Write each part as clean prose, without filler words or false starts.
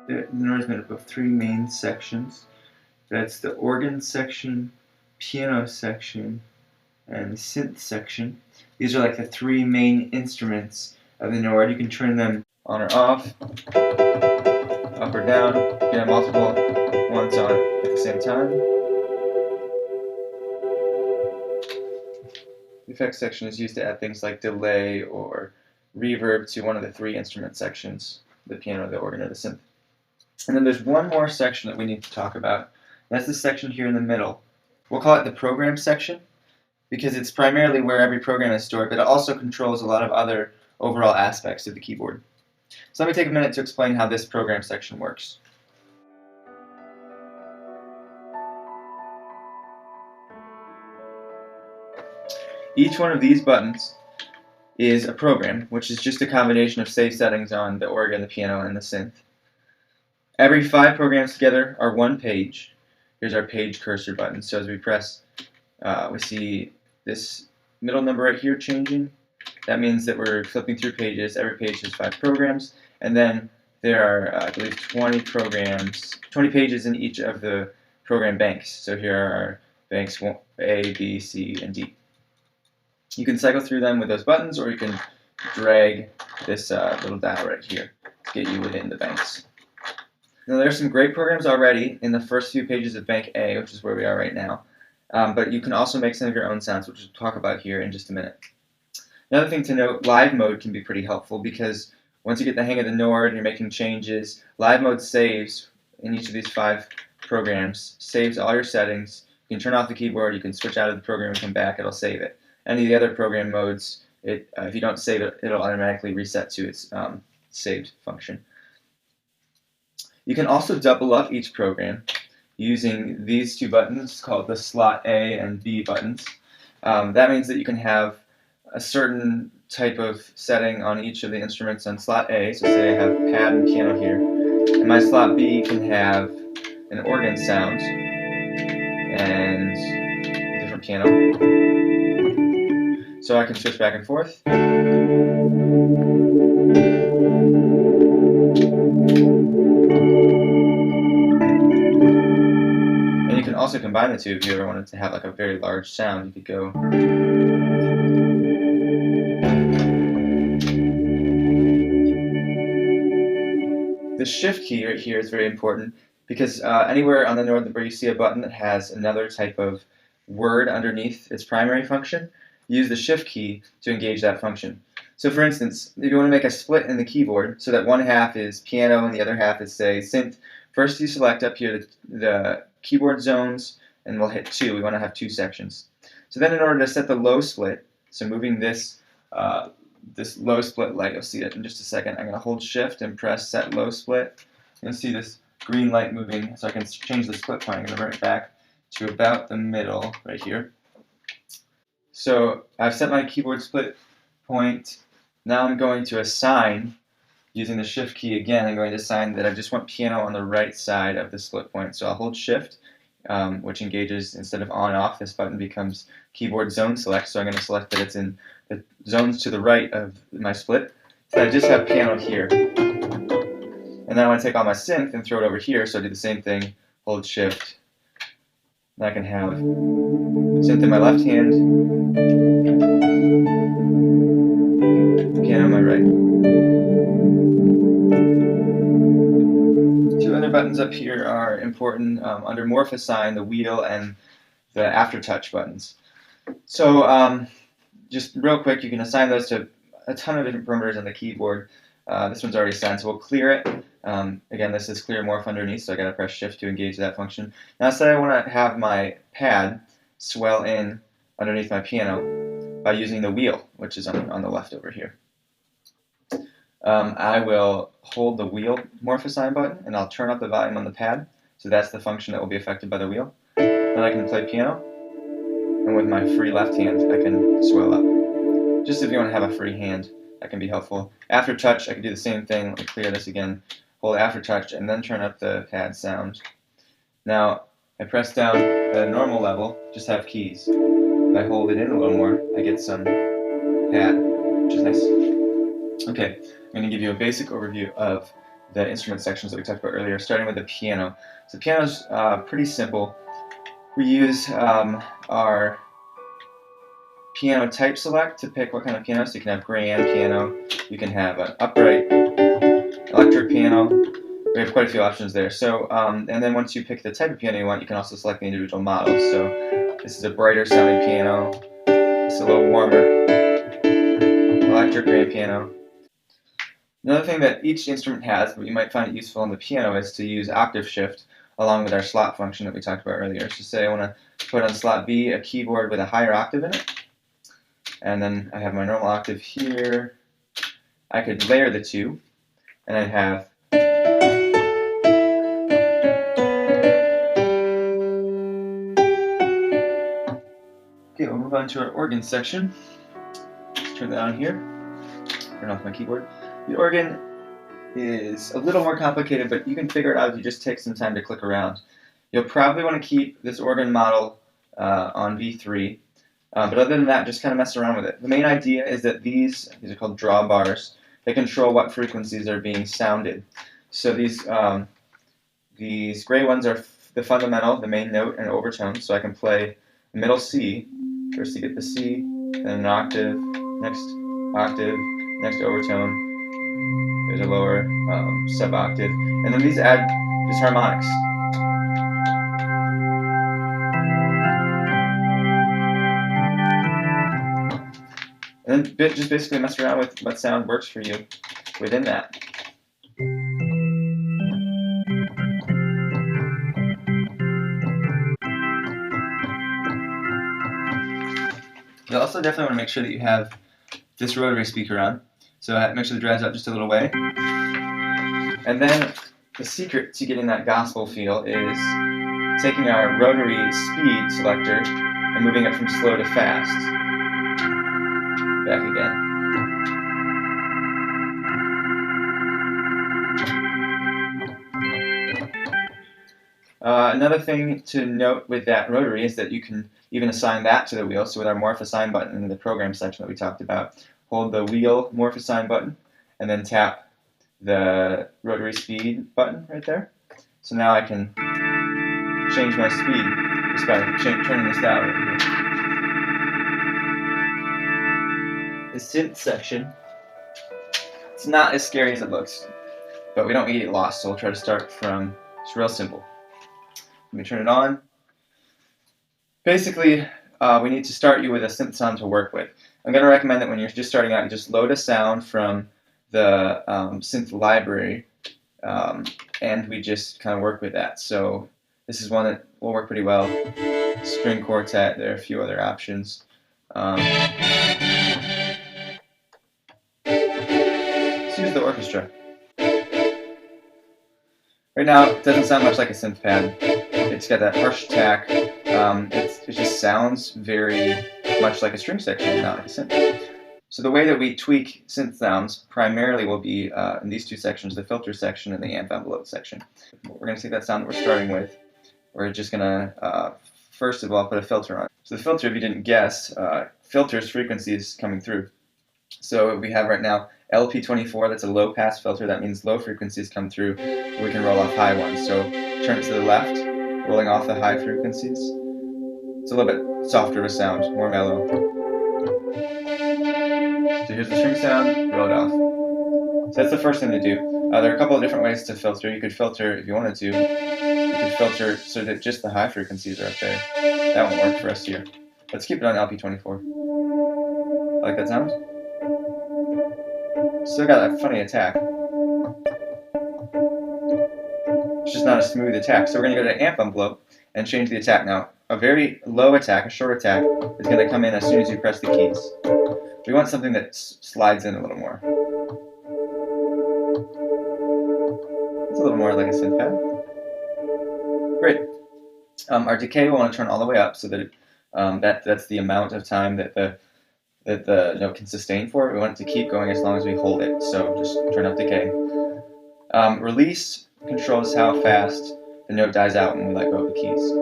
The Nora is made up of three main sections. That's the organ section, piano section, and the synth section. These are like the three main instruments of the Nord. You can turn them on or off, up or down. You can have multiple ones on at the same time. The effects section is used to add things like delay or reverb to one of the three instrument sections, the piano, the organ, or the synth. And then there's one more section that we need to talk about. That's this section here in the middle. We'll call it the program section because it's primarily where every program is stored, but it also controls a lot of other overall aspects of the keyboard. So let me take a minute to explain how this program section works. Each one of these buttons is a program, which is just a combination of save settings on the organ, the piano, and the synth. Every 5 programs together are one page. Here's our page cursor button. So as we press, we see this middle number right here changing. That means that we're flipping through pages. Every page has 5 programs, and then there are, I believe, 20 pages in each of the program banks. So here are our banks A, B, C, and D. You can cycle through them with those buttons, or you can drag this little dial right here to get you within the banks. Now there's some great programs already in the first few pages of Bank A, which is where we are right now, but you can also make some of your own sounds, which we'll talk about here in just a minute. Another thing to note, live mode can be pretty helpful because once you get the hang of the Nord and you're making changes, live mode saves in each of these 5 programs, saves all your settings. You can turn off the keyboard, you can switch out of the program and come back, it'll save it. Any of the other program modes, if you don't save it, it'll automatically reset to its saved function. You can also double up each program using these 2 buttons called the slot A and B buttons. That means that you can have a certain type of setting on each of the instruments on slot A. So say I have pad and piano here, and my slot B can have an organ sound and a different piano. So I can switch back and forth. And you can also combine the 2 if you ever wanted to have like a very large sound. You could go. The shift key right here is very important because anywhere on the Nord where you see a button that has another type of word underneath its primary function, use the shift key to engage that function. So for instance, if you want to make a split in the keyboard so that one half is piano and the other half is, say, synth, first you select up here the keyboard zones, and we'll hit 2. We want to have 2 sections. So then in order to set the low split, so moving this this low split light, you'll see it in just a second. I'm going to hold shift and press set low split. You'll see this green light moving, so I can change the split point. I'm going to bring it back to about the middle right here. So I've set my keyboard split point. Now I'm going to assign, using the shift key again, I'm going to assign that I just want piano on the right side of the split point. So I'll hold shift, which engages, instead of on off, this button becomes keyboard zone select. So I'm going to select that it's in the zones to the right of my split. So I just have piano here. And then I want to take all my synth and throw it over here. So I do the same thing, hold shift. And I can have synth in my left hand, piano in my right. 2 other buttons up here are important under morph assign, the wheel and the aftertouch buttons. So just real quick, you can assign those to a ton of different parameters on the keyboard. This one's already assigned, so we'll clear it. Again, this is clear morph underneath, so I gotta press shift to engage that function. Now say I want to have my pad swell in underneath my piano by using the wheel, which is on the left over here. I will hold the wheel morph assign button, and I'll turn up the volume on the pad, so that's the function that will be affected by the wheel. Then I can play piano, and with my free left hand, I can swell up. Just if you want to have a free hand, that can be helpful. Aftertouch, I can do the same thing. Let me clear this again. Hold aftertouch, and then turn up the pad sound. Now, I press down at a normal level, just have keys. If I hold it in a little more, I get some pad, which is nice. Okay, I'm going to give you a basic overview of the instrument sections that we talked about earlier, starting with the piano. So the piano's pretty simple. We use our piano type select to pick what kind of piano. So you can have grand piano, you can have an upright, electric piano. We have quite a few options there. So, and then once you pick the type of piano you want, you can also select the individual models. So this is a brighter sounding piano. It's a little warmer. Electric grand piano. Another thing that each instrument has, but you might find it useful on the piano, is to use octave shift along with our slot function that we talked about earlier. So say I want to put on slot B a keyboard with a higher octave in it, and then I have my normal octave here. I could layer the two, and I'd have okay, we'll move on to our organ section. Let's turn that on here. Turn off my keyboard. The organ is a little more complicated, but you can figure it out if you just take some time to click around. You'll probably want to keep this organ model on V3, but other than that, just kind of mess around with it. The main idea is that these are called drawbars. They control what frequencies are being sounded. So these gray ones are the fundamental, the main note, and overtone. So I can play middle C, first to get the C, then an octave, next overtone. There's a lower sub-octave, and then these add just harmonics. And then just basically mess around with what sound works for you within that. You'll also definitely want to make sure that you have this rotary speaker on. So make sure the drive's out just a little way. And then the secret to getting that gospel feel is taking our rotary speed selector and moving it from slow to fast. Back again. Another thing to note with that rotary is that you can even assign that to the wheel. So with our morph assign button in the program section that we talked about, hold the wheel morph assign button and then tap the rotary speed button right there. So now I can change my speed just by turning this dial right here. The synth section, it's not as scary as it looks, but we don't want to get lost, so we'll try to start from, it's real simple. Let me turn it on. Basically, we need to start you with a synth sound to work with. I'm going to recommend that when you're just starting out, you just load a sound from the synth library, and we just kind of work with that. So this is one that will work pretty well. String quartet, there are a few other options. Let's use the orchestra. Right now, it doesn't sound much like a synth pad. It's got that harsh attack. It just sounds very much like a string section, not like a synth. So the way that we tweak synth sounds primarily will be in these two sections, the filter section and the amp envelope section. We're going to take that sound that we're starting with. We're just going to, first of all, put a filter on. So the filter, if you didn't guess, filters frequencies coming through. So we have right now LP24, that's a low pass filter. That means low frequencies come through. We can roll off high ones. So turn it to the left, rolling off the high frequencies. It's a little bit softer of a sound, more mellow. So here's the string sound, roll it off. So that's the first thing to do. There are a couple of different ways to filter. You could filter, if you wanted to, you could filter so that just the high frequencies are up there. That won't work for us here. Let's keep it on LP24. Like that sound? Still got that funny attack. It's just not a smooth attack. So we're going to go to amp envelope and change the attack. Now, a very low attack, a short attack, is going to come in as soon as you press the keys. We want something that slides in a little more. It's a little more like a synth pad. Great. Our decay we'll want to turn all the way up so that that's the amount of time that the note can sustain for. We want it to keep going as long as we hold it. So just turn up decay. Release controls how fast the note dies out when we let go of the keys.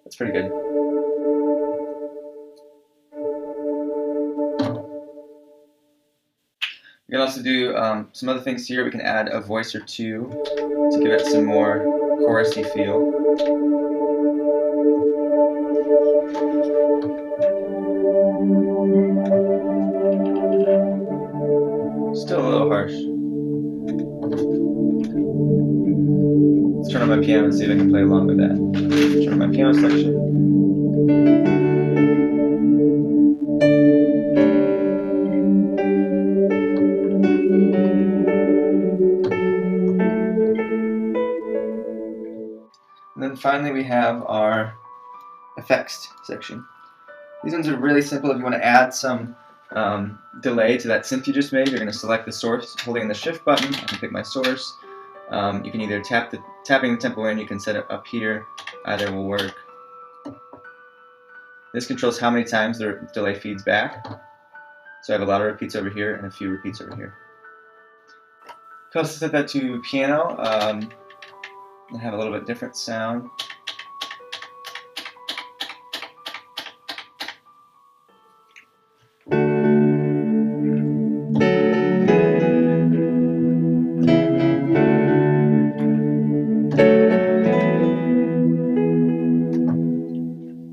That's pretty good. We can also do some other things here. We can add a voice or two to give it some more chorusy feel. Still a little harsh. Let's turn on my piano and see if I can play along with that. Turn on my piano selection. And then finally we have our effects section. These ones are really simple. If you want to add some delay to that synth you just made, you're going to select the source, holding the shift button. I can pick my source. You can either tapping the tempo in, you can set it up here. Either will work. This controls how many times the delay feeds back. So I have a lot of repeats over here and a few repeats over here. You can also set that to piano and have a little bit different sound.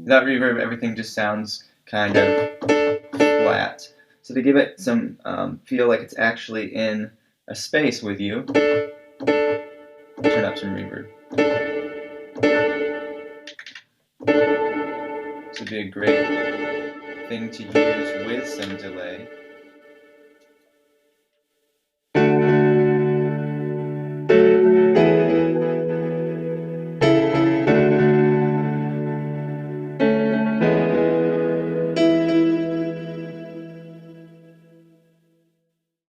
Without reverb, everything just sounds kind of flat. So to give it some feel like it's actually in a space with you, turn up some reverb. This would be a great thing to use with some delay.